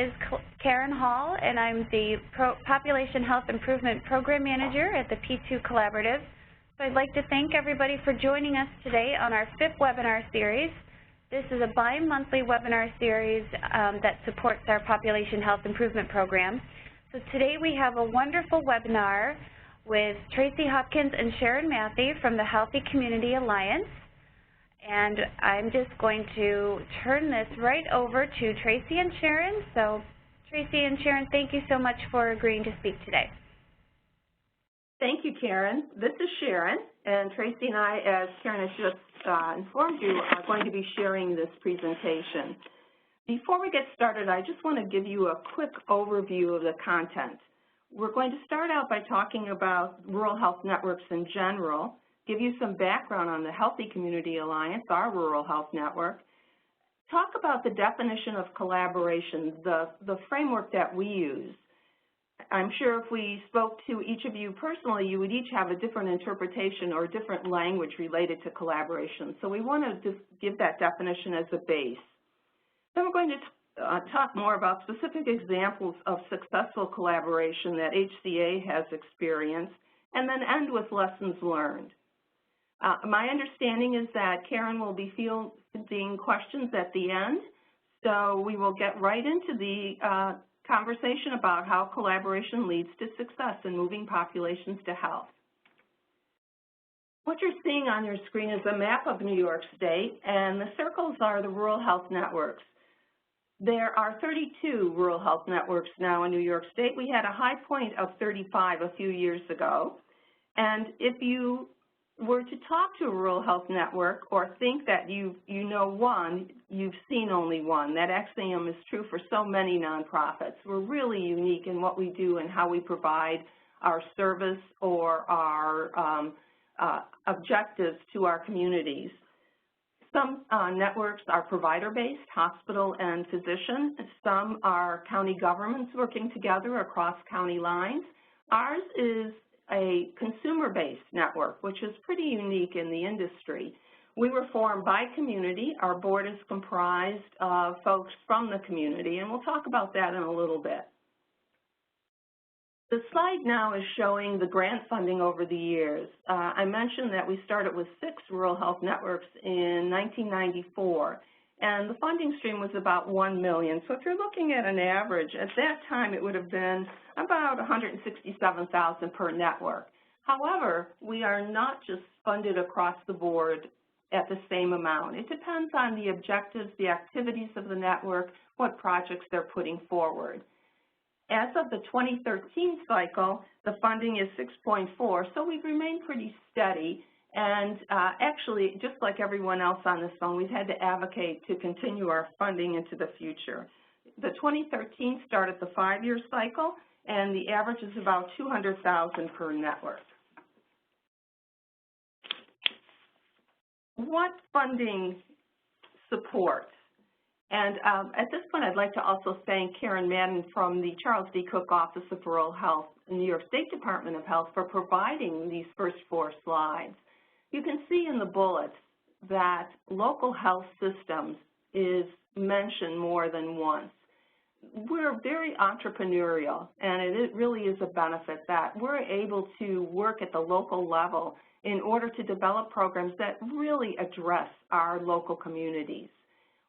is Karen Hall, and I'm the Population Health Improvement Program Manager at the P2 Collaborative. So I'd like to thank everybody for joining us today on our 5th webinar series. This is a bi-monthly webinar series that supports our Population Health Improvement Program. So today we have a wonderful webinar with Traci Hopkins and Sharon Mathe from the Healthy Community Alliance. And I'm just going to turn this right over to Traci and Sharon. So Traci and Sharon, thank you so much for agreeing to speak today. Thank you, Karen. This is Sharon, and Traci and I, as Karen has just informed you, are going to be sharing this presentation. Before we get started, I just want to give you a quick overview of the content. We're going to start out by talking about rural health networks in general, give you some background on the Healthy Community Alliance, our rural health network, talk about the definition of collaboration, the framework that we use. I'm sure if we spoke to each of you personally, you would each have a different interpretation or different language related to collaboration. So we want to just give that definition as a base. Then we're going to talk more about specific examples of successful collaboration that HCA has experienced, and then end with lessons learned. My understanding is that Karen will be fielding questions at the end, so we will get right into the conversation about how collaboration leads to success in moving populations to health. What you're seeing on your screen is a map of New York State, and the circles are the rural health networks. There are 32 rural health networks now in New York State. We had a high point of 35 a few years ago, and if you were to talk to a rural health network or think that you know one, you've seen only one. That axiom is true for so many nonprofits. We're really unique in what we do and how we provide our service or our objectives to our communities. Some networks are provider-based, hospital and physician. Some are county governments working together across county lines. Ours is a consumer-based network, which is pretty unique in the industry. We were formed by community. Our board is comprised of folks from the community, and we'll talk about that in a little bit. The slide now is showing the grant funding over the years. I mentioned that we started with 6 rural health networks in 1994, and the funding stream was about $1 million. So if you're looking at an average, at that time it would have been about $167,000 per network. However, we are not just funded across the board at the same amount. It depends on the objectives, the activities of the network, what projects they're putting forward. As of the 2013 cycle, the funding is 6.4, so we've remained pretty steady. And actually, just like everyone else on this phone, we've had to advocate to continue our funding into the future. The 2013 started the 5-year cycle, and the average is about $200,000 per network. What funding supports? And at this point, I'd like to also thank Karen Madden from the Charles D. Cook Office of Rural Health in the New York State Department of Health for providing these first 4 slides. You can see in the bullets that local health systems is mentioned more than once. We're very entrepreneurial, and it really is a benefit that we're able to work at the local level in order to develop programs that really address our local communities,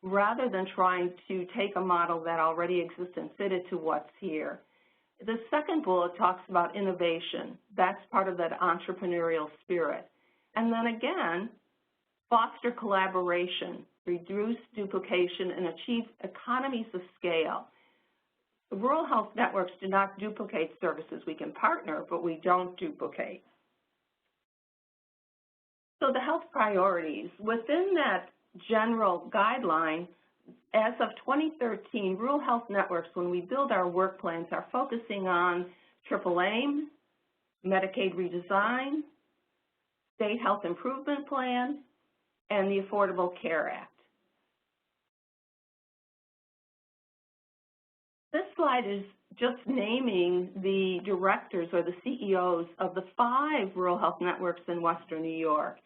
rather than trying to take a model that already exists and fit it to what's here. The second bullet talks about innovation. That's part of that entrepreneurial spirit. And then again, foster collaboration, reduce duplication, and achieve economies of scale. The rural health networks do not duplicate services. We can partner, but we don't duplicate. So the health priorities. Within that general guideline, as of 2013, rural health networks, when we build our work plans, are focusing on triple aim, Medicaid redesign, State Health Improvement Plan, and the Affordable Care Act. This slide is just naming the directors or the CEOs of the 5 rural health networks in Western New York.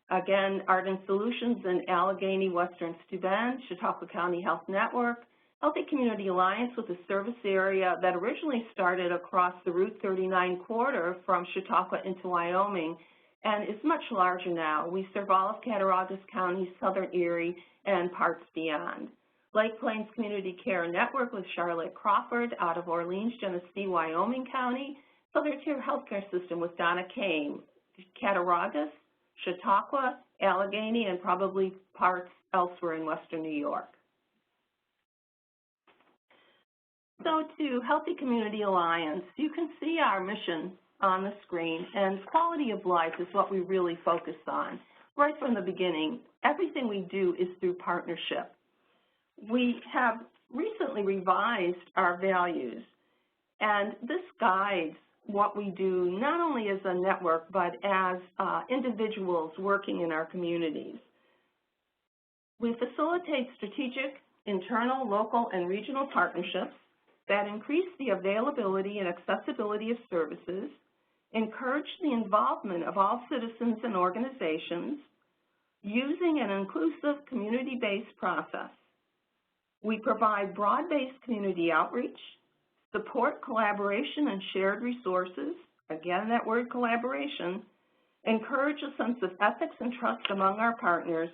Again, Ardent Solutions in Allegheny, Western Steuben, Chautauqua County Health Network, Healthy Community Alliance was a service area that originally started across the Route 39 corridor from Chautauqua into Wyoming and is much larger now. We serve all of Cattaraugus County, Southern Erie, and parts beyond. Lake Plains Community Care Network with Charlotte Crawford out of Orleans, Genesee, Wyoming County. Southern Tier Healthcare System with Donna Kane, Cattaraugus, Chautauqua, Allegheny, and probably parts elsewhere in Western New York. So to Healthy Community Alliance, you can see our mission on the screen, and quality of life is what we really focus on. Right from the beginning, everything we do is through partnership. We have recently revised our values, and this guides what we do not only as a network, but as individuals working in our communities. We facilitate strategic, internal, local, and regional partnerships that increase the availability and accessibility of services, encourage the involvement of all citizens and organizations, using an inclusive community-based process. We provide broad-based community outreach, support collaboration and shared resources, again that word collaboration, encourage a sense of ethics and trust among our partners,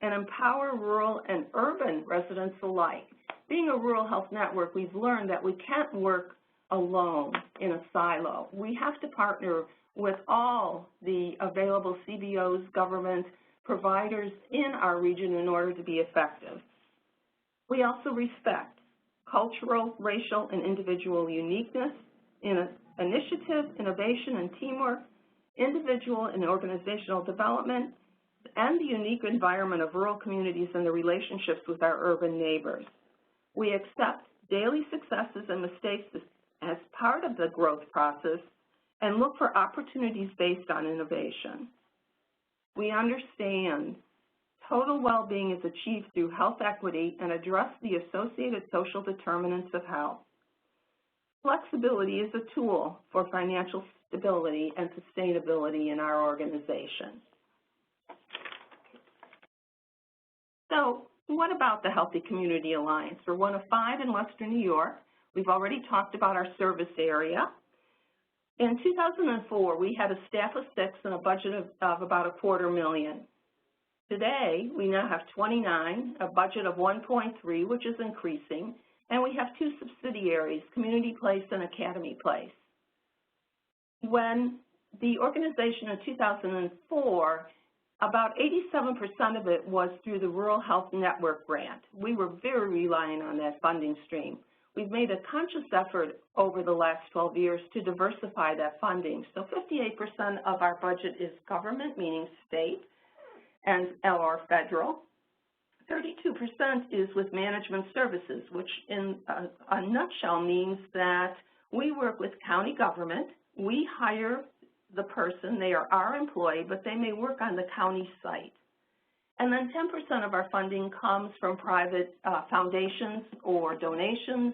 and empower rural and urban residents alike. Being a rural health network, we've learned that we can't work alone in a silo. We have to partner with all the available CBOs, government providers in our region in order to be effective. We also respect cultural, racial, and individual uniqueness in initiative, innovation, and teamwork, individual and organizational development, and the unique environment of rural communities and the relationships with our urban neighbors. We accept daily successes and mistakes as part of the growth process and look for opportunities based on innovation. We understand total well-being is achieved through health equity and address the associated social determinants of health. Flexibility is a tool for financial stability and sustainability in our organization. So what about the Healthy Community Alliance? We're one of 5 in Western New York. We've already talked about our service area. In 2004, we had a staff of 6 and a budget of about $250,000. Today, we now have 29, a budget of 1.3, which is increasing, and we have 2 subsidiaries, Community Place and Academy Place. When the organization in 2004, about 87% of it was through the Rural Health Network grant. We were very reliant on that funding stream. We've made a conscious effort over the last 12 years to diversify that funding. So 58% of our budget is government, meaning state, or federal. 32% is with management services, which in a nutshell means that we work with county government. We hire the person, they are our employee, but they may work on the county site. And then 10% of our funding comes from private foundations or donations,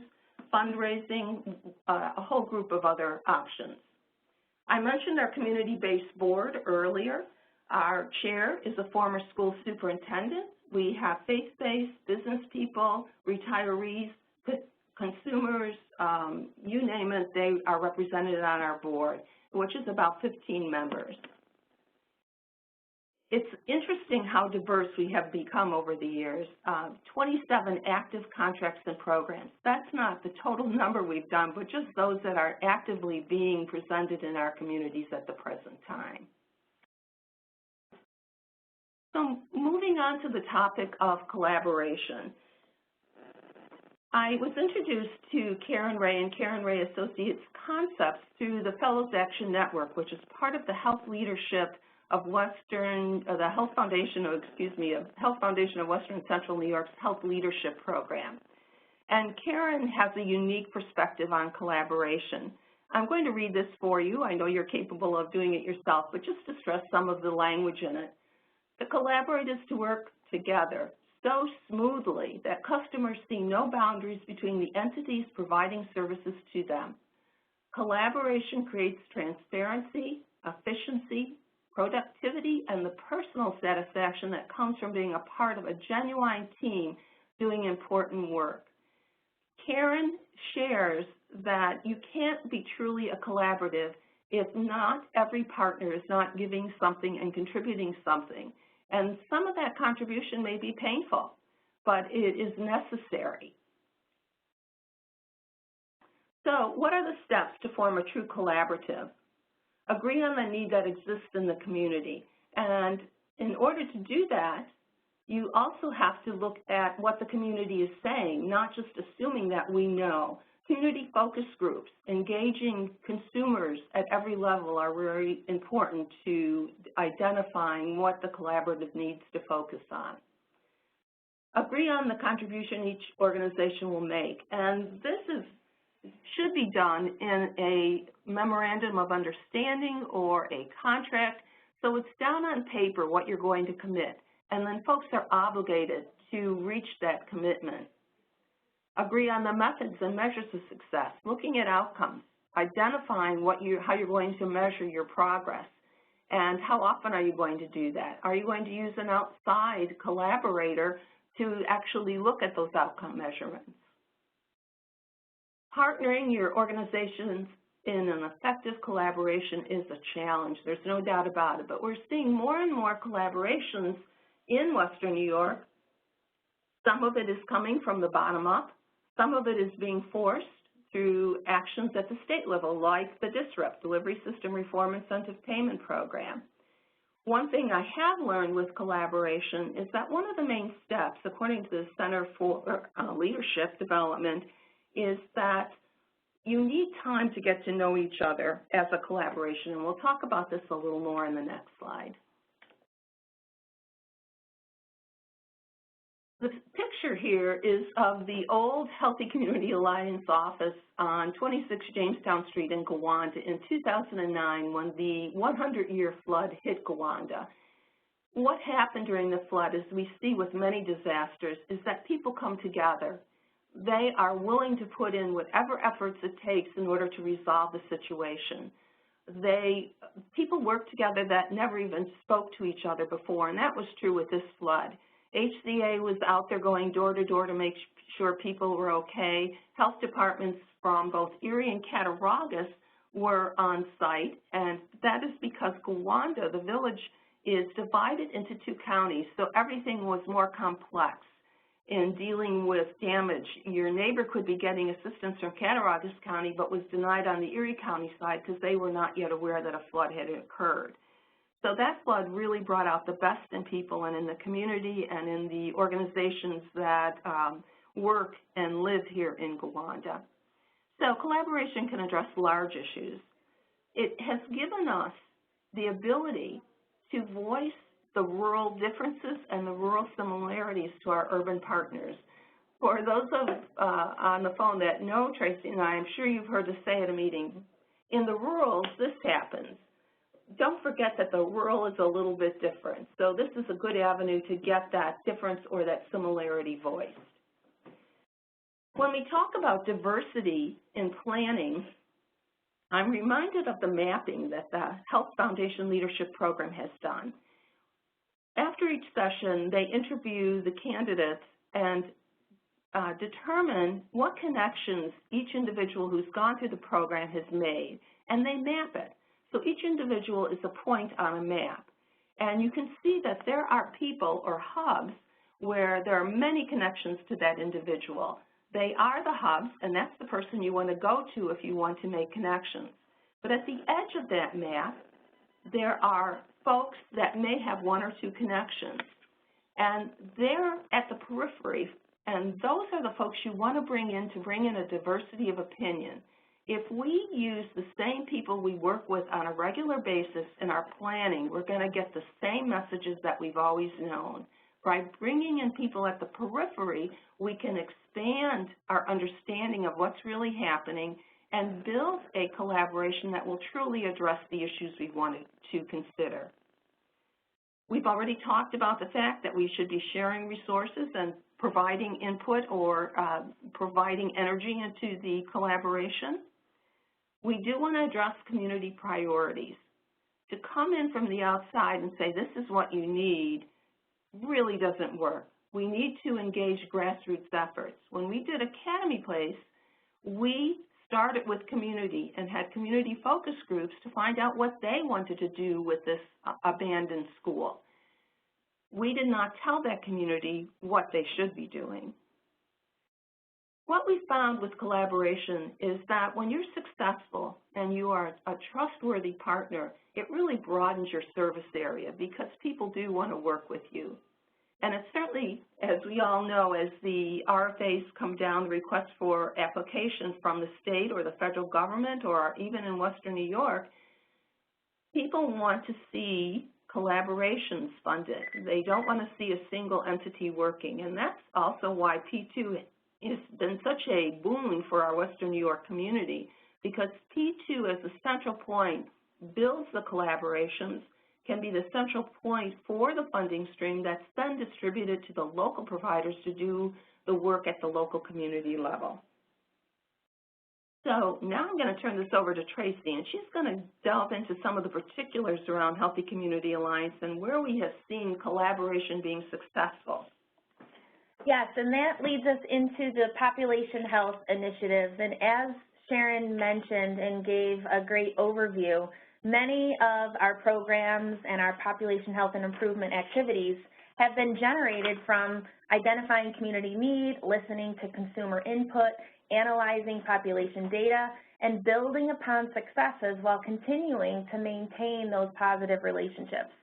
fundraising, a whole group of other options. I mentioned our community-based board earlier. Our chair is a former school superintendent. We have faith-based, business people, retirees, consumers, you name it, they are represented on our board, which is about 15 members. It's interesting how diverse we have become over the years. 27 active contracts and programs. That's not the total number we've done, but just those that are actively being presented in our communities at the present time. So moving on to the topic of collaboration. I was introduced to Karen Ray and Karen Ray Associates concepts through the Fellows Action Network, which is part of the health leadership of the Health Foundation of Western and Central New York's Health Leadership Program. And Karen has a unique perspective on collaboration. I'm going to read this for you. I know you're capable of doing it yourself, but just to stress some of the language in it. To collaborate is to work together so smoothly that customers see no boundaries between the entities providing services to them. Collaboration creates transparency, efficiency, productivity, and the personal satisfaction that comes from being a part of a genuine team doing important work. Karen shares that you can't be truly a collaborative if not every partner is not giving something and contributing something. And some of that contribution may be painful, but it is necessary. So what are the steps to form a true collaborative? Agree on the need that exists in the community. And in order to do that, you also have to look at what the community is saying, not just assuming that we know. Community focus groups, engaging consumers at every level are very important to identifying what the collaborative needs to focus on. Agree on the contribution each organization will make, and this should be done in a memorandum of understanding or a contract, so it's down on paper what you're going to commit, and then folks are obligated to reach that commitment. Agree on the methods and measures of success, looking at outcomes, identifying how you're going to measure your progress, and how often are you going to do that? Are you going to use an outside collaborator to actually look at those outcome measurements? Partnering your organizations in an effective collaboration is a challenge. There's no doubt about it, but we're seeing more and more collaborations in Western New York. Some of it is coming from the bottom up. Some of it is being forced through actions at the state level, like the DSRIP, Delivery System Reform Incentive Payment Program. One thing I have learned with collaboration is that one of the main steps, according to the Center for Leadership Development, is that you need time to get to know each other as a collaboration, and we'll talk about this a little more in the next slide. The picture here is of the old Healthy Community Alliance office on 26 Jamestown Street in Gowanda in 2009 when the 100-year flood hit Gowanda. What happened during the flood, as we see with many disasters, is that people come together. They are willing to put in whatever efforts it takes in order to resolve the situation. People work together that never even spoke to each other before, and that was true with this flood. HCA was out there going door to door to make sure people were okay. Health departments from both Erie and Cattaraugus were on site, and that is because Gowanda, the village, is divided into two counties, so everything was more complex in dealing with damage. Your neighbor could be getting assistance from Cattaraugus County but was denied on the Erie County side because they were not yet aware that a flood had occurred. So that flood really brought out the best in people and in the community and in the organizations that work and live here in Gowanda. So collaboration can address large issues. It has given us the ability to voice the rural differences and the rural similarities to our urban partners. For those on the phone that know Traci and I'm sure you've heard us say at a meeting, in the rurals, this happens. Don't forget that the rural is a little bit different. So this is a good avenue to get that difference or that similarity voiced. When we talk about diversity in planning, I'm reminded of the mapping that the Health Foundation Leadership Program has done. After each session, they interview the candidates and determine what connections each individual who's gone through the program has made, and they map it. So each individual is a point on a map. And you can see that there are people or hubs where there are many connections to that individual. They are the hubs, and that's the person you want to go to if you want to make connections. But at the edge of that map, there are folks that may have one or two connections. And they're at the periphery, and those are the folks you want to bring in a diversity of opinion. If we use the same people we work with on a regular basis in our planning, we're going to get the same messages that we've always known. By bringing in people at the periphery, we can expand our understanding of what's really happening and build a collaboration that will truly address the issues we wanted to consider. We've already talked about the fact that we should be sharing resources and providing input or providing energy into the collaboration. We do want to address community priorities. To come in from the outside and say this is what you need really doesn't work. We need to engage grassroots efforts. When we did Academy Place, we started with community and had community focus groups to find out what they wanted to do with this abandoned school. We did not tell that community what they should be doing. What we found with collaboration is that when you're successful and you are a trustworthy partner, it really broadens your service area because people do want to work with you. And it's certainly, as we all know, as the RFAs come down, the requests for applications from the state or the federal government or even in Western New York, people want to see collaborations funded. They don't want to see a single entity working. And that's also why P2 has been such a boon for our Western New York community, because P2 as a central point builds the collaborations, can be the central point for the funding stream that's then distributed to the local providers to do the work at the local community level. So now I'm going to turn this over to Traci, and she's going to delve into some of the particulars around Healthy Community Alliance and where we have seen collaboration being successful. Yes, and that leads us into the population health initiatives. And as Sharon mentioned and gave a great overview, many of our programs and our population health and improvement activities have been generated from identifying community need, listening to consumer input, analyzing population data, and building upon successes while continuing to maintain those positive relationships.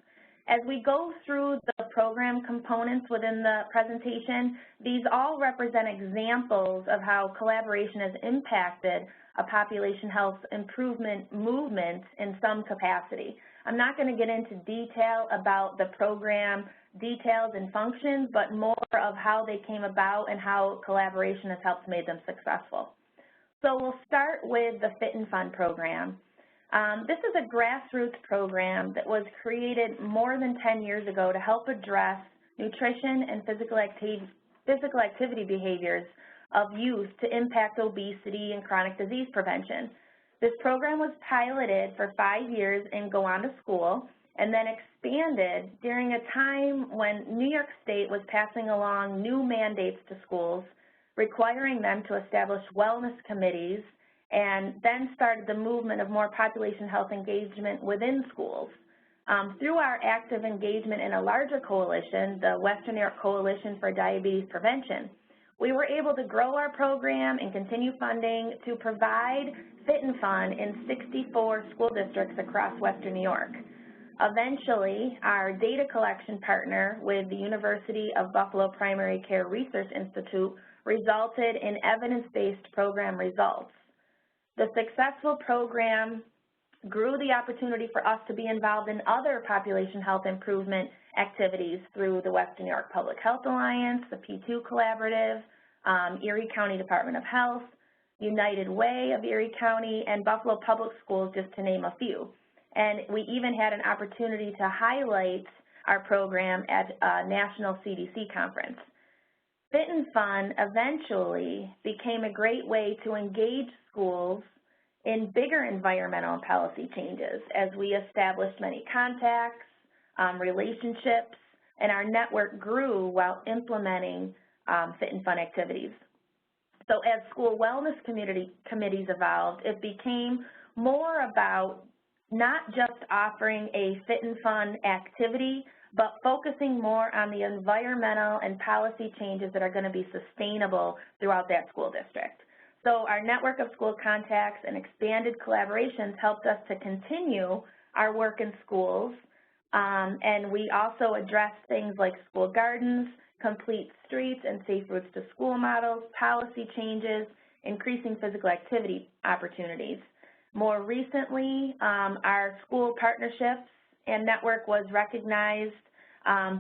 As we go through the program components within the presentation, these all represent examples of how collaboration has impacted a population health improvement movement in some capacity. I'm not going to get into detail about the program details and functions, but more of how they came about and how collaboration has helped make them successful. So we'll start with the Fit and Fun program. This is a grassroots program that was created more than 10 years ago to help address nutrition and physical activity behaviors of youth to impact obesity and chronic disease prevention. This program was piloted for 5 years in Go On to School and then expanded during a time when New York State was passing along new mandates to schools, requiring them to establish wellness committees, and then started the movement of more population health engagement within schools. Through our active engagement in a larger coalition, the Western New York Coalition for Diabetes Prevention, we were able to grow our program and continue funding to provide Fit and Fun in 64 school districts across Western New York. Eventually, our data collection partner with the University of Buffalo Primary Care Research Institute resulted in evidence-based program results. The successful program grew the opportunity for us to be involved in other population health improvement activities through the Western New York Public Health Alliance, the P2 Collaborative, Erie County Department of Health, United Way of Erie County, and Buffalo Public Schools, just to name a few. And we even had an opportunity to highlight our program at a national CDC conference. Fit and Fun eventually became a great way to engage schools in bigger environmental and policy changes as we established many contacts, relationships, and our network grew while implementing Fit and Fun activities. So as school wellness committees evolved, it became more about not just offering a Fit and Fun activity, but focusing more on the environmental and policy changes that are going to be sustainable throughout that school district. So our network of school contacts and expanded collaborations helped us to continue our work in schools, and we also addressed things like school gardens, complete streets and safe routes to school models, policy changes, increasing physical activity opportunities. More recently, our school partnerships and network was recognized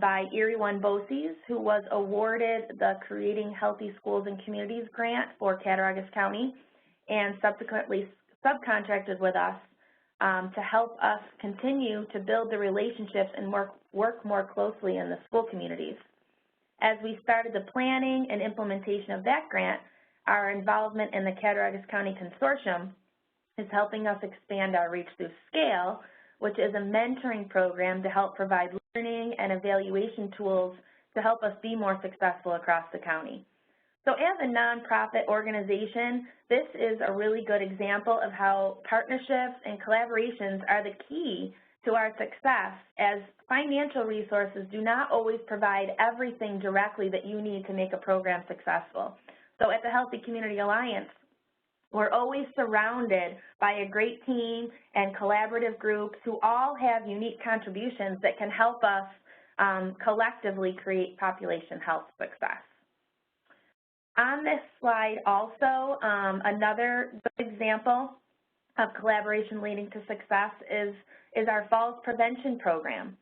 by Erie One BOCES, who was awarded the Creating Healthy Schools and Communities grant for Cattaraugus County, and subsequently subcontracted with us to help us continue to build the relationships and work more closely in the school communities. As we started the planning and implementation of that grant, our involvement in the Cattaraugus County Consortium is helping us expand our reach through SCALE, which is a mentoring program to help provide learning and evaluation tools to help us be more successful across the county. So as a nonprofit organization, this is a really good example of how partnerships and collaborations are the key to our success, as financial resources do not always provide everything directly that you need to make a program successful. So at the Healthy Community Alliance, we're always surrounded by a great team and collaborative groups who all have unique contributions that can help us collectively create population health success. On this slide also, another good example of collaboration leading to success is our Falls Prevention Program.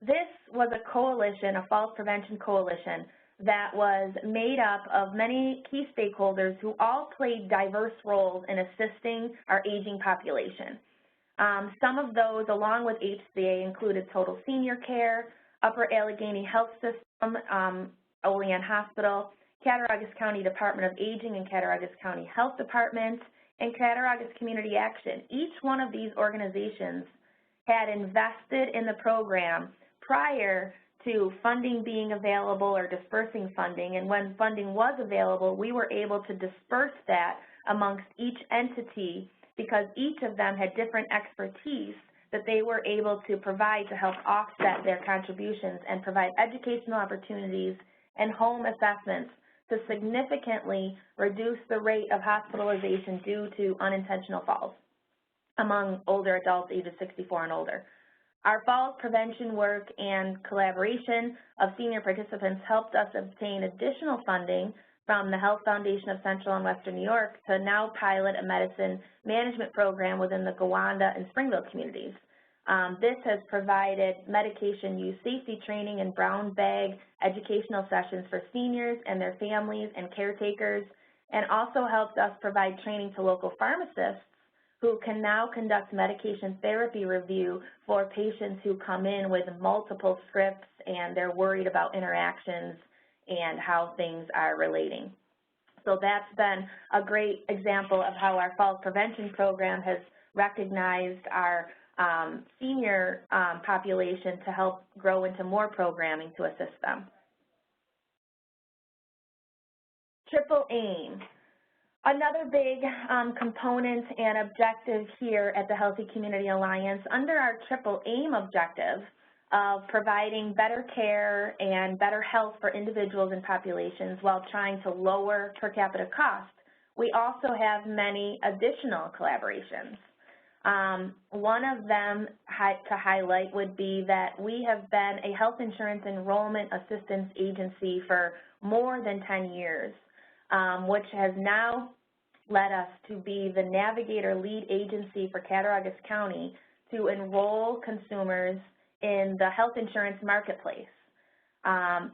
This was a coalition, a falls prevention coalition, that was made up of many key stakeholders who all played diverse roles in assisting our aging population. Some of those, along with HCA, included Total Senior Care, Upper Allegheny Health System, Olean Hospital, Cattaraugus County Department of Aging and Cattaraugus County Health Department, and Cattaraugus Community Action. Each one of these organizations had invested in the program prior to funding being available or dispersing funding, and when funding was available, we were able to disperse that amongst each entity because each of them had different expertise that they were able to provide to help offset their contributions and provide educational opportunities and home assessments to significantly reduce the rate of hospitalization due to unintentional falls among older adults ages 64 and older. Our falls prevention work and collaboration of senior participants helped us obtain additional funding from the Health Foundation of Central and Western New York to now pilot a medicine management program within the Gowanda and Springville communities. This has provided medication use safety training and brown bag educational sessions for seniors and their families and caretakers, and also helped us provide training to local pharmacists who can now conduct medication therapy review for patients who come in with multiple scripts and they're worried about interactions and how things are relating. So that's been a great example of how our falls prevention program has recognized our senior population to help grow into more programming to assist them. Triple aim. Another big component and objective here at the Healthy Community Alliance, under our triple aim objective of providing better care and better health for individuals and populations while trying to lower per capita cost, we also have many additional collaborations. One of them to highlight would be that we have been a health insurance enrollment assistance agency for more than 10 years, which has now led us to be the navigator lead agency for Cattaraugus County to enroll consumers in the health insurance marketplace.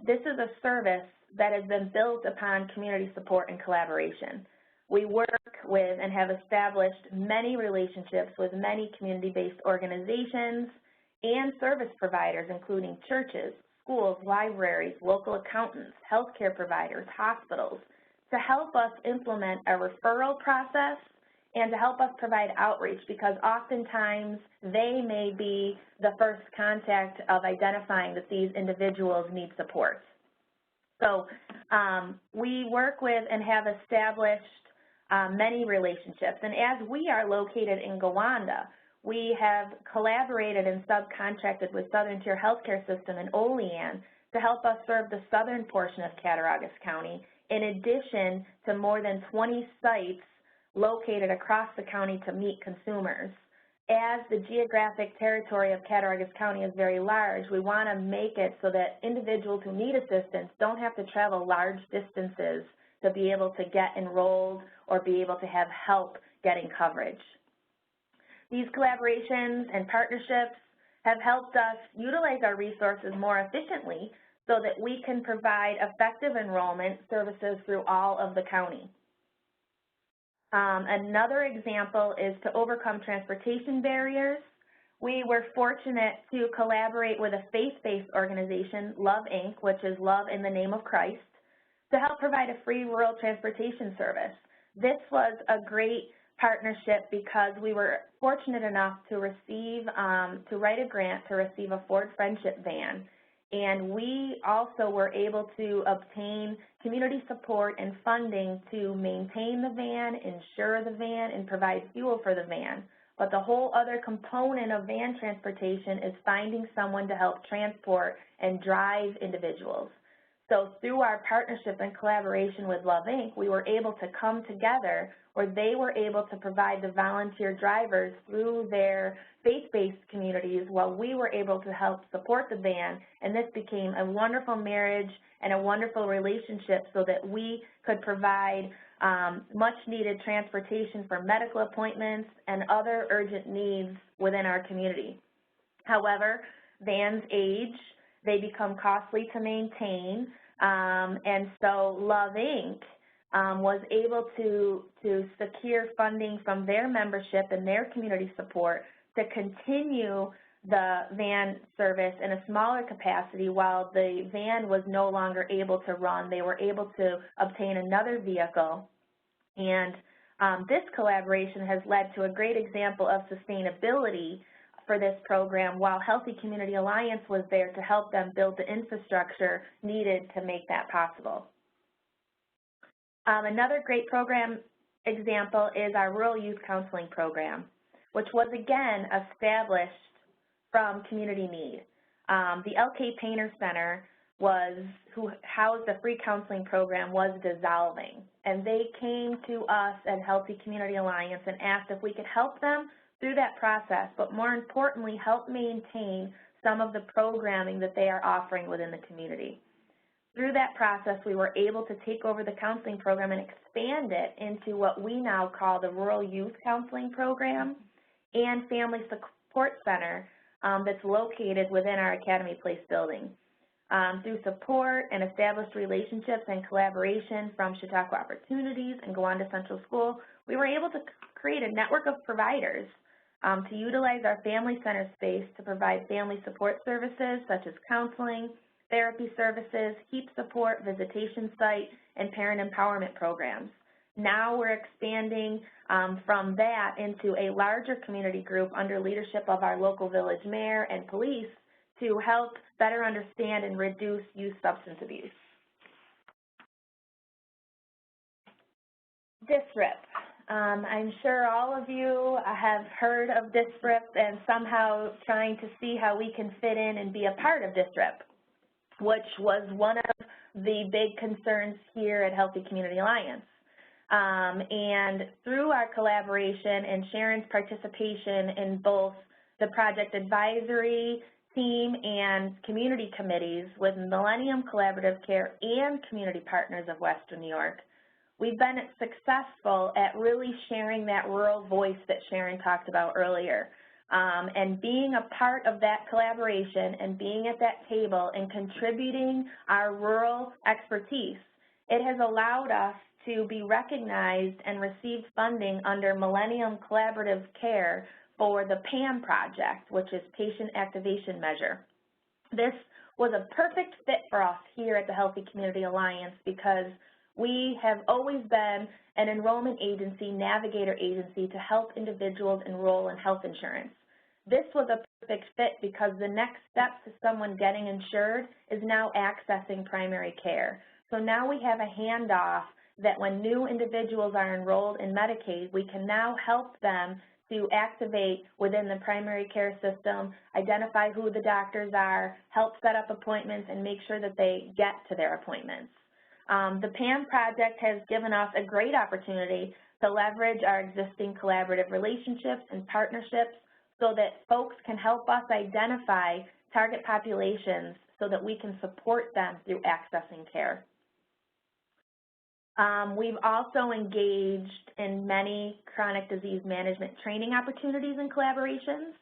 This is a service that has been built upon community support and collaboration. We work with and have established many relationships with many community-based organizations and service providers, including churches, schools, libraries, local accountants, healthcare providers, hospitals, to help us implement a referral process and to help us provide outreach, because oftentimes they may be the first contact of identifying that these individuals need support. So we work with and have established many relationships, and as we are located in Gowanda, we have collaborated and subcontracted with Southern Tier Healthcare System in Olean to help us serve the southern portion of Cattaraugus County, in addition to more than 20 sites located across the county to meet consumers. As the geographic territory of Cattaraugus County is very large, we want to make it so that individuals who need assistance don't have to travel large distances to be able to get enrolled or be able to have help getting coverage. These collaborations and partnerships have helped us utilize our resources more efficiently so that we can provide effective enrollment services through all of the county. Another example is to overcome transportation barriers. We were fortunate to collaborate with a faith-based organization, Love Inc., which is Love in the Name of Christ, to help provide a free rural transportation service. This was a great partnership because we were fortunate enough to receive, to write a grant to receive a Ford Friendship van. And we also were able to obtain community support and funding to maintain the van, insure the van, and provide fuel for the van. But the whole other component of van transportation is finding someone to help transport and drive individuals. So through our partnership and collaboration with Love Inc., we were able to come together where they were able to provide the volunteer drivers through their faith-based communities while we were able to help support the van, and this became a wonderful marriage and a wonderful relationship so that we could provide much-needed transportation for medical appointments and other urgent needs within our community. However, vans age, they become costly to maintain, and so Love Inc. Was able to secure funding from their membership and their community support to continue the van service in a smaller capacity while the van was no longer able to run. They were able to obtain another vehicle, and this collaboration has led to a great example of sustainability for this program, while Healthy Community Alliance was there to help them build the infrastructure needed to make that possible. Another great program example is our Rural Youth Counseling Program, which was again established from community need. The L.K. Painter Center who housed the free counseling program was dissolving, and they came to us at Healthy Community Alliance and asked if we could help them through that process, but more importantly, help maintain some of the programming that they are offering within the community. Through that process, we were able to take over the counseling program and expand it into what we now call the Rural Youth Counseling Program and Family Support Center that's located within our Academy Place building. Through support and established relationships and collaboration from Chautauqua Opportunities and Gowanda Central School, we were able to create a network of providers to utilize our family center space to provide family support services such as counseling, therapy services, HEAP support, visitation site, and parent empowerment programs. Now we're expanding from that into a larger community group under leadership of our local village mayor and police to help better understand and reduce youth substance abuse. DSRIP. I'm sure all of you have heard of DSRIP and somehow trying to see how we can fit in and be a part of DSRIP, which was one of the big concerns here at Healthy Community Alliance. And through our collaboration and Sharon's participation in both the project advisory team and community committees with Millennium Collaborative Care and community partners of Western New York, we've been successful at really sharing that rural voice that Sharon talked about earlier. And being a part of that collaboration and being at that table and contributing our rural expertise, it has allowed us to be recognized and receive funding under Millennium Collaborative Care for the PAM project, which is Patient Activation Measure. This was a perfect fit for us here at the Healthy Community Alliance because we have always been an enrollment agency, navigator agency to help individuals enroll in health insurance. This was a perfect fit because the next step to someone getting insured is now accessing primary care. So now we have a handoff that when new individuals are enrolled in Medicaid, we can now help them to activate within the primary care system, identify who the doctors are, help set up appointments, and make sure that they get to their appointments. The PAM project has given us a great opportunity to leverage our existing collaborative relationships and partnerships so that folks can help us identify target populations so that we can support them through accessing care. We've also engaged in many chronic disease management training opportunities and collaborations.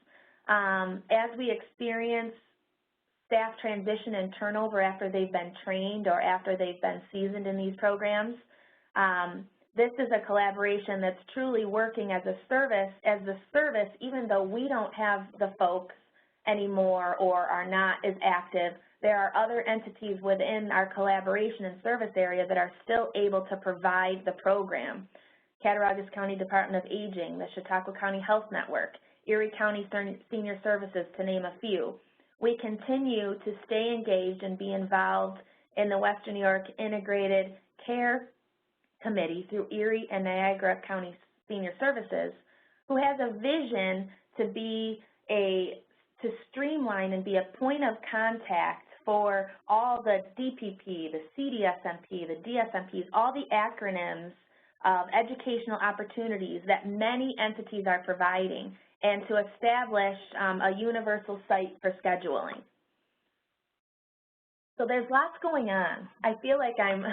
As we experience staff transition and turnover after they've been trained or after they've been seasoned in these programs, this is a collaboration that's truly working as a service, even though we don't have the folks anymore or are not as active. There are other entities within our collaboration and service area that are still able to provide the program. Cattaraugus County Department of Aging, the Chautauqua County Health Network, Erie County Senior Services, to name a few. we continue to stay engaged and be involved in the Western New York Integrated Care Committee through Erie and Niagara County Senior Services, who has a vision to streamline and be a point of contact for all the DPP, the CDSMP, the DSMPs, all the acronyms of educational opportunities that many entities are providing, and to establish a universal site for scheduling. So there's lots going on. I feel like I'm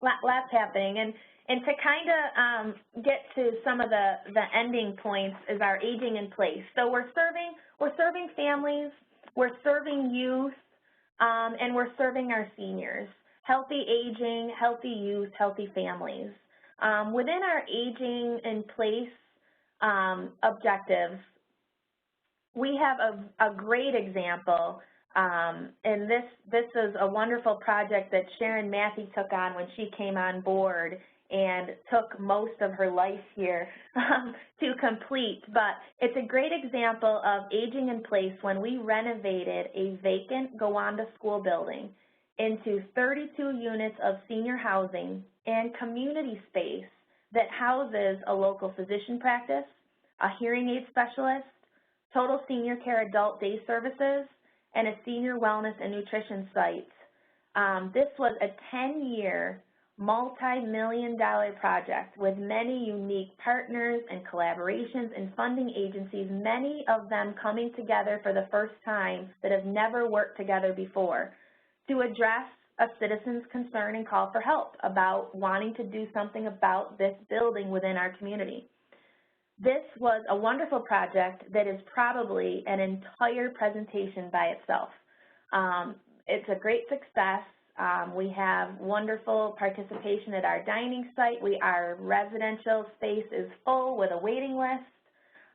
lots happening, and to kind of get to some of the ending points is our aging in place. So we're serving families, we're serving youth, and we're serving our seniors. Healthy aging, healthy youth, healthy families. Within our aging in place objectives, we have a great example, and this is a wonderful project that Sharon Mathe took on when she came on board and took most of her life here to complete. But it's a great example of aging in place when we renovated a vacant Gowanda school building into 32 units of senior housing and community space that houses a local physician practice, a hearing aid specialist, total senior care adult day services, and a senior wellness and nutrition site. This was a 10-year, multi-million-dollar project with many unique partners and collaborations and funding agencies, many of them coming together for the first time that have never worked together before, to address a citizen's concern and call for help about wanting to do something about this building within our community. This was a wonderful project that is probably an entire presentation by itself. It's a great success. We have wonderful participation at our dining site. Our residential space is full with a waiting list,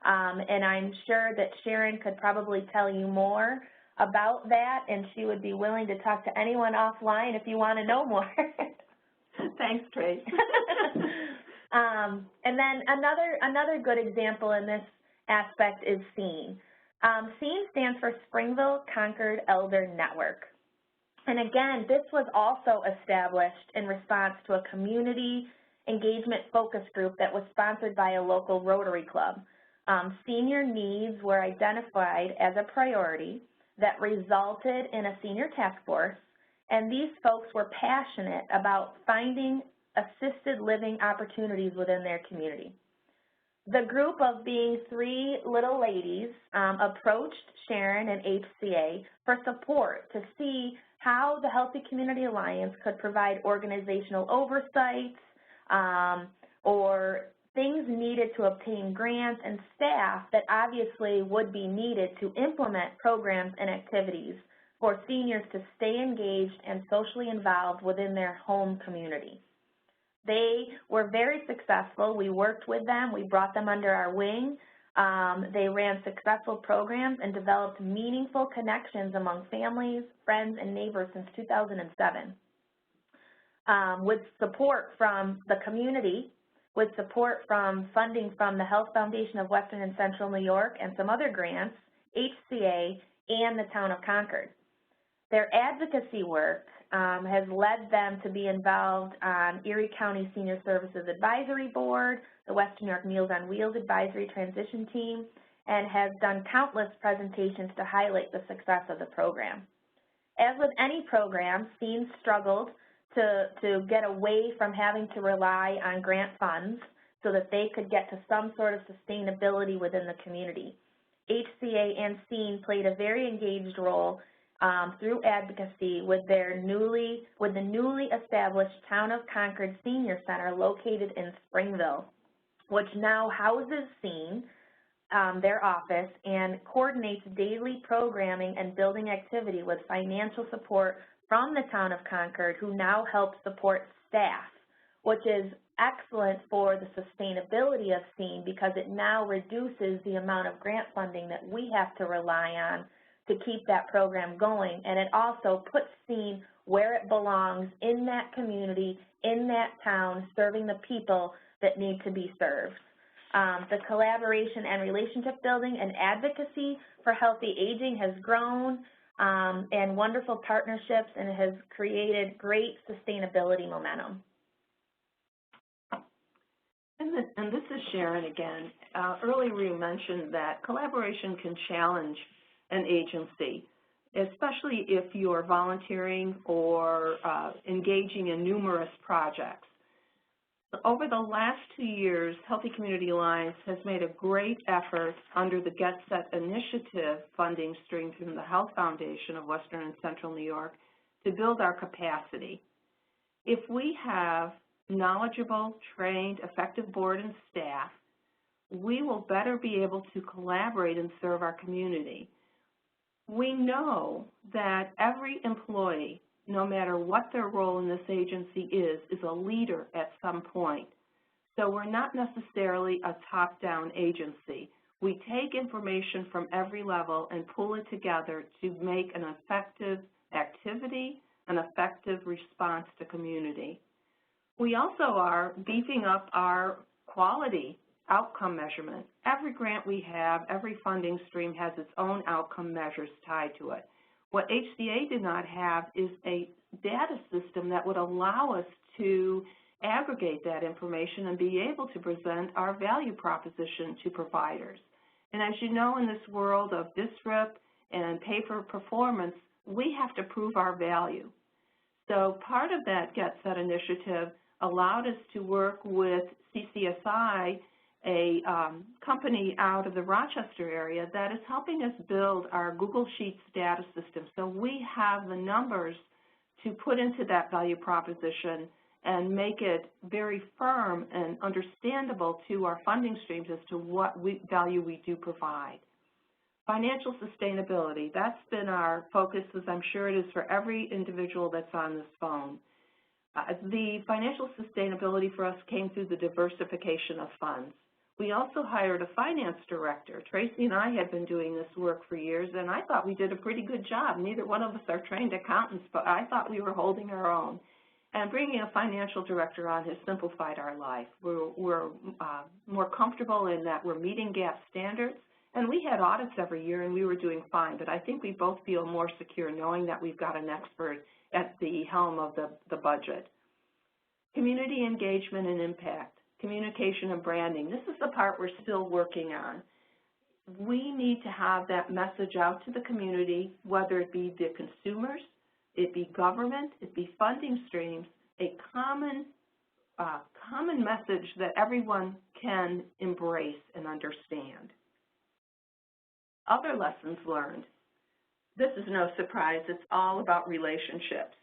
and I'm sure that Sharon could probably tell you more about that, and she would be willing to talk to anyone offline if you want to know more. Thanks, Trace. And then another good example in this aspect is SEEN. SEEN stands for Springville Concord Elder Network. And again, this was also established in response to a community engagement focus group that was sponsored by a local Rotary Club. Senior needs were identified as a priority that resulted in a senior task force, and these folks were passionate about finding assisted living opportunities within their community. The group of being three little ladies approached Sharon and HCA for support to see how the Healthy Community Alliance could provide organizational oversight or things needed to obtain grants and staff that obviously would be needed to implement programs and activities for seniors to stay engaged and socially involved within their home community. They were very successful. We worked with them. We brought them under our wing. They ran successful programs and developed meaningful connections among families, friends, and neighbors since 2007. With support from the community, with support from funding from the Health Foundation of Western and Central New York and some other grants, HCA, and the town of Concord. Their advocacy work has led them to be involved on Erie County Senior Services Advisory Board, the Western New York Meals on Wheels Advisory Transition Team, and has done countless presentations to highlight the success of the program. As with any program, SEEN struggled to get away from having to rely on grant funds so that they could get to some sort of sustainability within the community. HCA and SEEN played a very engaged role through advocacy with the newly established Town of Concord Senior Center located in Springville, which now houses SEEN, their office, and coordinates daily programming and building activity with financial support from the Town of Concord, who now helps support staff, which is excellent for the sustainability of SEEN because it now reduces the amount of grant funding that we have to rely on to keep that program going, and it also puts SEEN where it belongs in that community, in that town, serving the people that need to be served. The collaboration and relationship building and advocacy for healthy aging has grown, and wonderful partnerships, and it has created great sustainability momentum. And this is Sharon again. Earlier we mentioned that collaboration can challenge an agency, especially if you're volunteering or engaging in numerous projects. Over the last 2 years, Healthy Community Alliance has made a great effort under the Get Set Initiative funding stream from the Health Foundation of Western and Central New York to build our capacity. If we have knowledgeable, trained, effective board and staff, we will better be able to collaborate and serve our community. We know that every employee, no matter what their role in this agency is a leader at some point. So we're not necessarily a top-down agency. We take information from every level and pull it together to make an effective activity, an effective response to community. We also are beefing up our quality outcome measurement. Every grant we have, every funding stream has its own outcome measures tied to it. What HCA did not have is a data system that would allow us to aggregate that information and be able to present our value proposition to providers. And as you know, in this world of DSRIP and pay for performance, we have to prove our value. So part of that Get Set initiative allowed us to work with CCSI, a company out of the Rochester area that is helping us build our Google Sheets data system. So we have the numbers to put into that value proposition and make it very firm and understandable to our funding streams as to what value we do provide. Financial sustainability, that's been our focus, as I'm sure it is for every individual that's on this phone. The financial sustainability for us came through the diversification of funds. We also hired a finance director. Traci and I had been doing this work for years, and I thought we did a pretty good job. Neither one of us are trained accountants, but I thought we were holding our own. And bringing a financial director on has simplified our life. We're more comfortable in that we're meeting GAAP standards, and we had audits every year, and we were doing fine. But I think we both feel more secure knowing that we've got an expert at the helm of the budget. Community engagement and impact. Communication and branding. This is the part we're still working on. We need to have that message out to the community, whether it be the consumers, it be government, it be funding streams, a common message that everyone can embrace and understand. Other lessons learned. This is no surprise. It's all about relationships.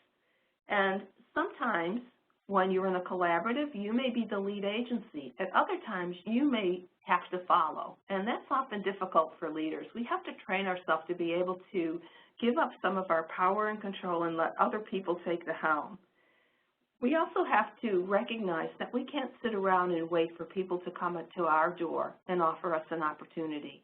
And sometimes when you're in a collaborative, you may be the lead agency. At other times, you may have to follow, and that's often difficult for leaders. We have to train ourselves to be able to give up some of our power and control and let other people take the helm. We also have to recognize that we can't sit around and wait for people to come to our door and offer us an opportunity.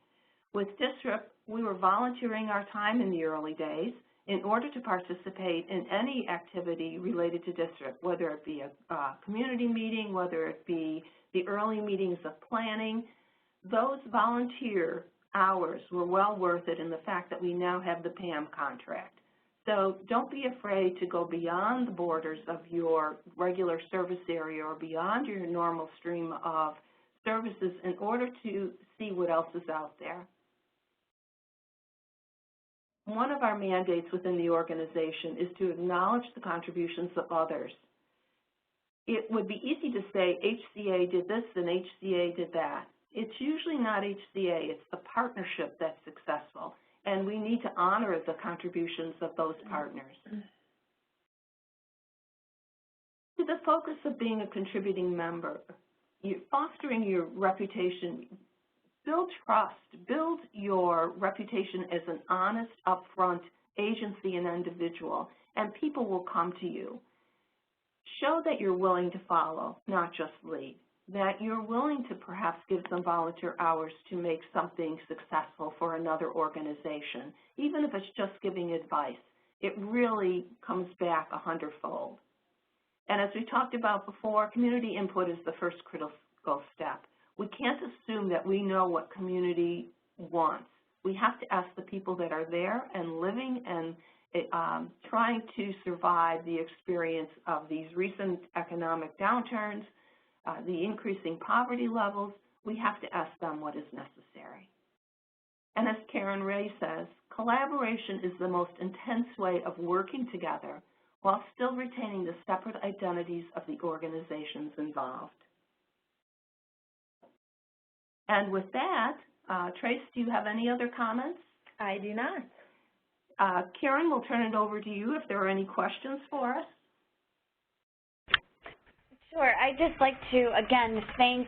With DSRIP, we were volunteering our time in the early days in order to participate in any activity related to DSRIP, whether it be a community meeting, whether it be the early meetings of planning. Those volunteer hours were well worth it in the fact that we now have the PAM contract. So don't be afraid to go beyond the borders of your regular service area or beyond your normal stream of services in order to see what else is out there. One of our mandates within the organization is to acknowledge the contributions of others. It would be easy to say HCA did this and HCA did that. It's usually not HCA, it's the partnership that's successful, and we need to honor the contributions of those partners. To the focus of being a contributing member, fostering your reputation, build trust, build your reputation as an honest, upfront agency and individual, and people will come to you. Show that you're willing to follow, not just lead, that you're willing to perhaps give some volunteer hours to make something successful for another organization, even if it's just giving advice. It really comes back 100-fold. And as we talked about before, community input is the first critical step. We can't assume that we know what community wants. We have to ask the people that are there and living and trying to survive the experience of these recent economic downturns, the increasing poverty levels. We have to ask them what is necessary. And as Karen Ray says, collaboration is the most intense way of working together while still retaining the separate identities of the organizations involved. And with that, Trace, do you have any other comments? I do not. Karen, we'll turn it over to you if there are any questions for us. Sure. I'd just like to, again, thank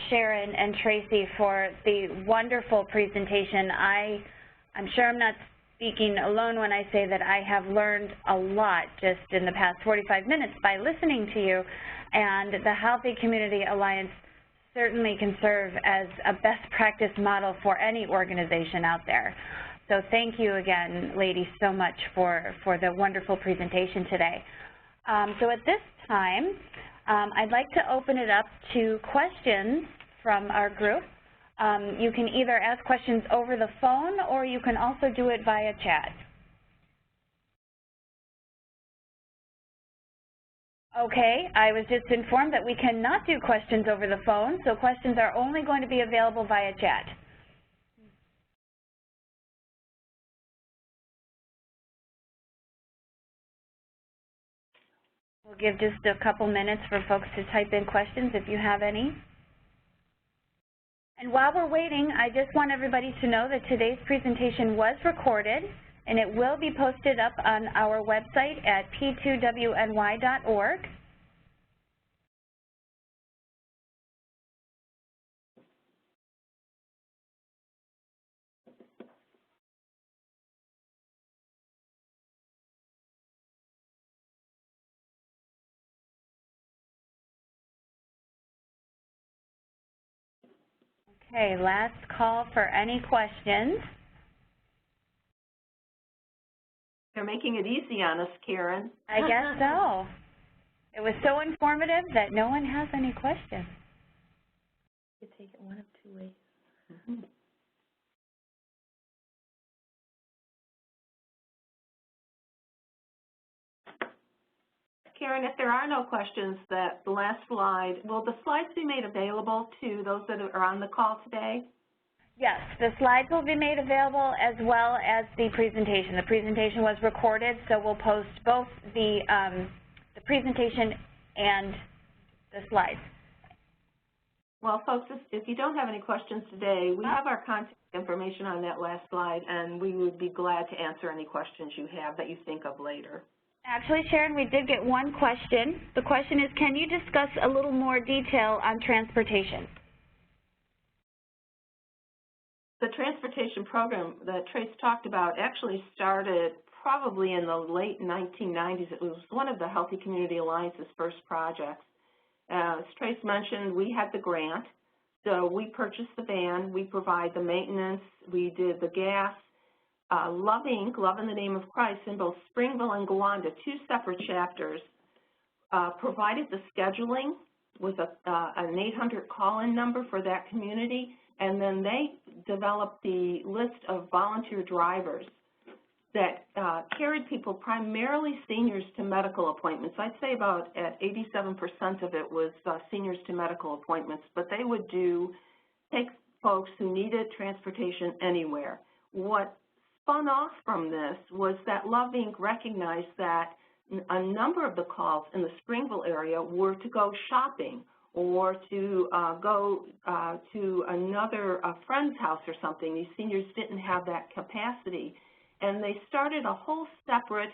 Sharon and Traci for the wonderful presentation. I'm sure I'm not speaking alone when I say that I have learned a lot just in the past 45 minutes by listening to you, and the Healthy Community Alliance certainly can serve as a best practice model for any organization out there. So thank you again, ladies, so much for the wonderful presentation today. So at this time, I'd like to open it up to questions from our group. You can either ask questions over the phone or you can also do it via chat. Okay, I was just informed that we cannot do questions over the phone, so questions are only going to be available via chat. We'll give just a couple minutes for folks to type in questions if you have any. And while we're waiting, I just want everybody to know that today's presentation was recorded, and it will be posted up on our website at p2wny.org. Okay, last call for any questions. They're making it easy on us, Karen. I guess so. It was so informative that no one has any questions. You take it one of two ways. Mm-hmm. Karen, if there are no questions, the last slide, will the slides be made available to those that are on the call today? Yes, the slides will be made available as well as the presentation. The presentation was recorded, so we'll post both the presentation and the slides. Well, folks, if you don't have any questions today, we have our contact information on that last slide, and we would be glad to answer any questions you have that you think of later. Actually, Sharon, we did get one question. The question is, can you discuss a little more detail on transportation? The transportation program that Trace talked about actually started probably in the late 1990s. It was one of the Healthy Community Alliance's first projects. As Trace mentioned, we had the grant, so we purchased the van, we provide the maintenance, we did the gas. Love Inc., Love in the Name of Christ, in both Springville and Gowanda, two separate chapters, provided the scheduling with an 800 call-in number for that community, and then they developed the list of volunteer drivers that carried people, primarily seniors, to medical appointments. I'd say about at 87% of it was seniors to medical appointments, but they would take folks who needed transportation anywhere. What spun off from this was that Love Inc. recognized that a number of the calls in the Springville area were to go shopping or to go to another friend's house or something. These seniors didn't have that capacity. And they started a whole separate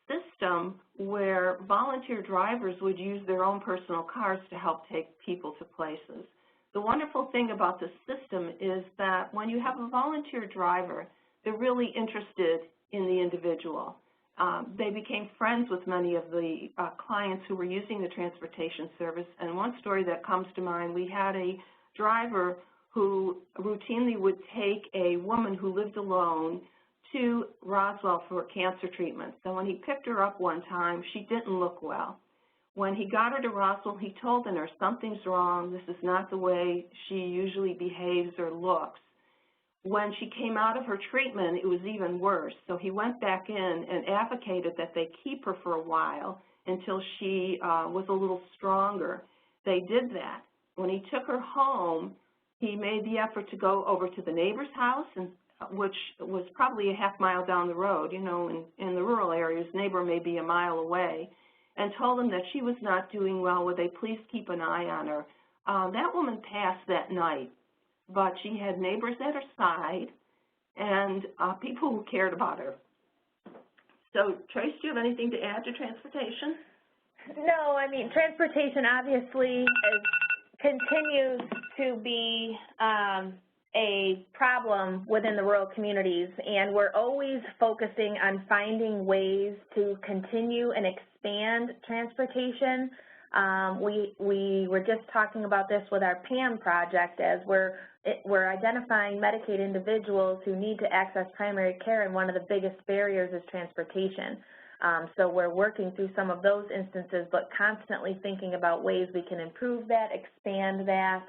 system where volunteer drivers would use their own personal cars to help take people to places. The wonderful thing about this system is that when you have a volunteer driver, they're really interested in the individual. They became friends with many of the clients who were using the transportation service. And one story that comes to mind, we had a driver who routinely would take a woman who lived alone to Roswell for cancer treatment. So when he picked her up one time, she didn't look well. When he got her to Roswell, he told the nurse, something's wrong, this is not the way she usually behaves or looks. When she came out of her treatment, it was even worse. So he went back in and advocated that they keep her for a while until she was a little stronger. They did that. When he took her home, he made the effort to go over to the neighbor's house, which was probably a half mile down the road. You know, in the rural areas, neighbor may be a mile away, and told them that she was not doing well. Would they please keep an eye on her? That woman passed that night, but she had neighbors at her side and people who cared about her. So, Trace, do you have anything to add to transportation? No, I mean, transportation obviously continues to be a problem within the rural communities, and we're always focusing on finding ways to continue and expand transportation. We were just talking about this with our PAM project, as we're identifying Medicaid individuals who need to access primary care, and one of the biggest barriers is transportation. So we're working through some of those instances, but constantly thinking about ways we can improve that, expand that,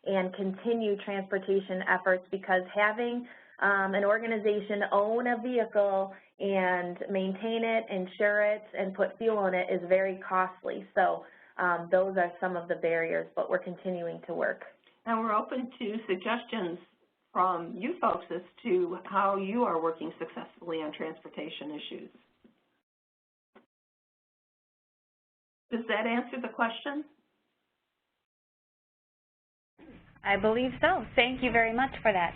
and continue transportation efforts, because having an organization own a vehicle and maintain it, insure it, and put fuel in it is very costly. So those are some of the barriers, but we're continuing to work. And we're open to suggestions from you folks as to how you are working successfully on transportation issues. Does that answer the question? I believe so. Thank you very much for that.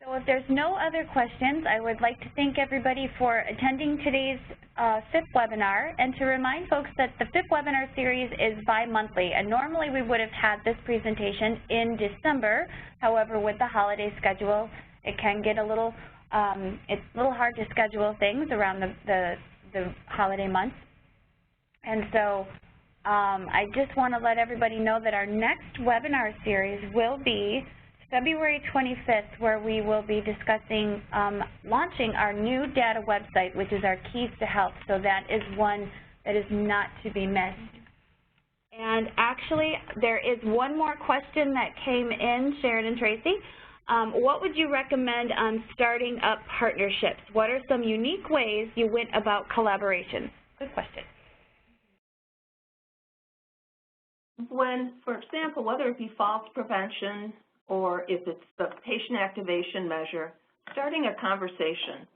So if there's no other questions, I would like to thank everybody for attending today's fifth webinar, and to remind folks that the fifth webinar series is bi-monthly, and normally we would have had this presentation in December. However, with the holiday schedule, it can get a little, it's a little hard to schedule things around the holiday months. And so I just want to let everybody know that our next webinar series will be February 25th, where we will be discussing launching our new data website, which is our Keys to Health. So that is one that is not to be missed. And actually, there is one more question that came in, Sharon and Tracy. What would you recommend on starting up partnerships? What are some unique ways you went about collaboration? Good question. When, for example, whether it be falls prevention or if it's the patient activation measure, starting a conversation.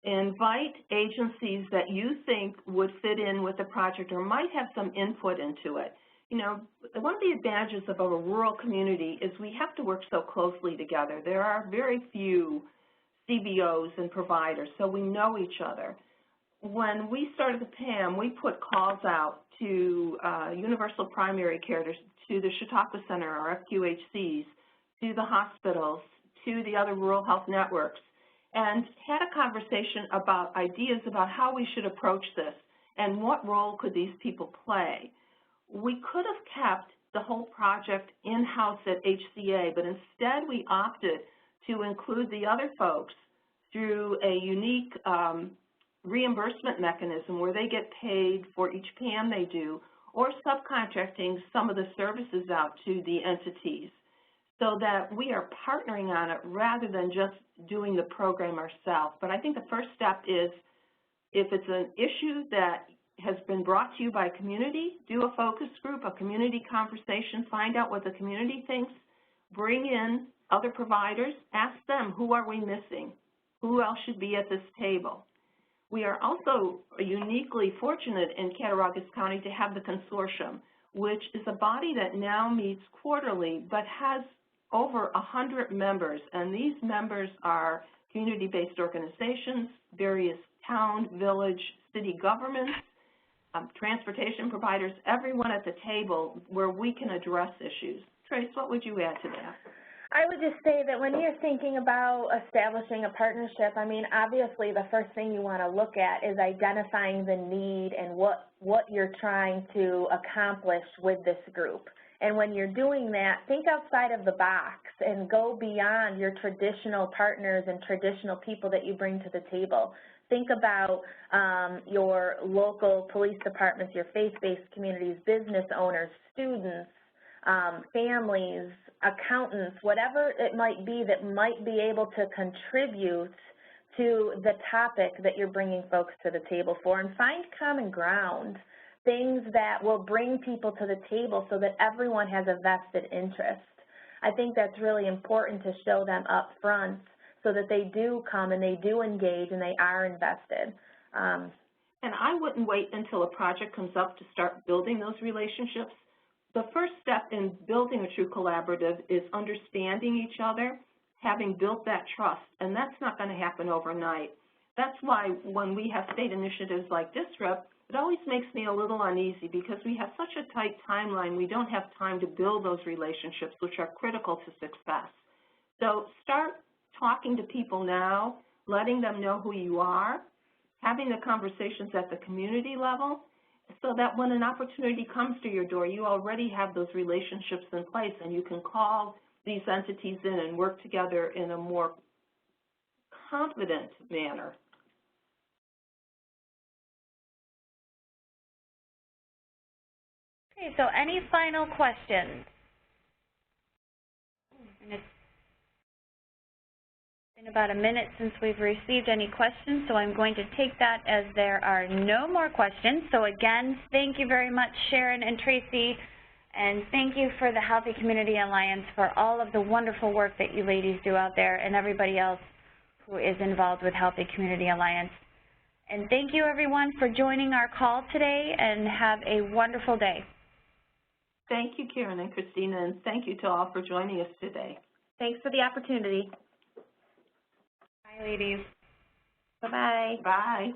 Invite agencies that you think would fit in with the project or might have some input into it. You know, one of the advantages of a rural community is we have to work so closely together. There are very few CBOs and providers, so we know each other. When we started the PAM, we put calls out to universal primary care, to the Chautauqua Center, our FQHCs, to the hospitals, to the other rural health networks, and had a conversation about ideas about how we should approach this and what role could these people play. We could have kept the whole project in-house at HCA, but instead we opted to include the other folks through a unique reimbursement mechanism where they get paid for each PAM they do, or subcontracting some of the services out to the entities, so that we are partnering on it rather than just doing the program ourselves. But I think the first step is, if it's an issue that has been brought to you by community, do a focus group, a community conversation, find out what the community thinks, bring in other providers, ask them, who are we missing? Who else should be at this table? We are also uniquely fortunate in Cattaraugus County to have the consortium, which is a body that now meets quarterly but has over 100 members, and these members are community-based organizations, various town, village, city governments, transportation providers, everyone at the table where we can address issues. Trace, what would you add to that? I would just say that when you're thinking about establishing a partnership, I mean, obviously the first thing you want to look at is identifying the need and what you're trying to accomplish with this group. And when you're doing that, think outside of the box and go beyond your traditional partners and traditional people that you bring to the table. think about your local police departments, your faith-based communities, business owners, students, families, accountants, whatever it might be that might be able to contribute to the topic that you're bringing folks to the table for, and find common ground, things that will bring people to the table so that everyone has a vested interest. I think that's really important to show them up front so that they do come and they do engage and they are invested. And I wouldn't wait until a project comes up to start building those relationships. The first step in building a true collaborative is understanding each other, having built that trust, and that's not going to happen overnight. That's why when we have state initiatives like DISRIP, it always makes me a little uneasy because we have such a tight timeline. We don't have time to build those relationships, which are critical to success. So start talking to people now, letting them know who you are, having the conversations at the community level, so that when an opportunity comes to your door, you already have those relationships in place and you can call these entities in and work together in a more confident manner. Okay, so any final questions? And it's been about a minute since we've received any questions, so I'm going to take that as there are no more questions. So again, thank you very much, Sharon and Traci, and thank you for the Healthy Community Alliance for all of the wonderful work that you ladies do out there and everybody else who is involved with Healthy Community Alliance. And thank you, everyone, for joining our call today, and have a wonderful day. Thank you, Karen and Christina, and thank you to all for joining us today. Thanks for the opportunity. Bye, ladies. Bye-bye. Bye.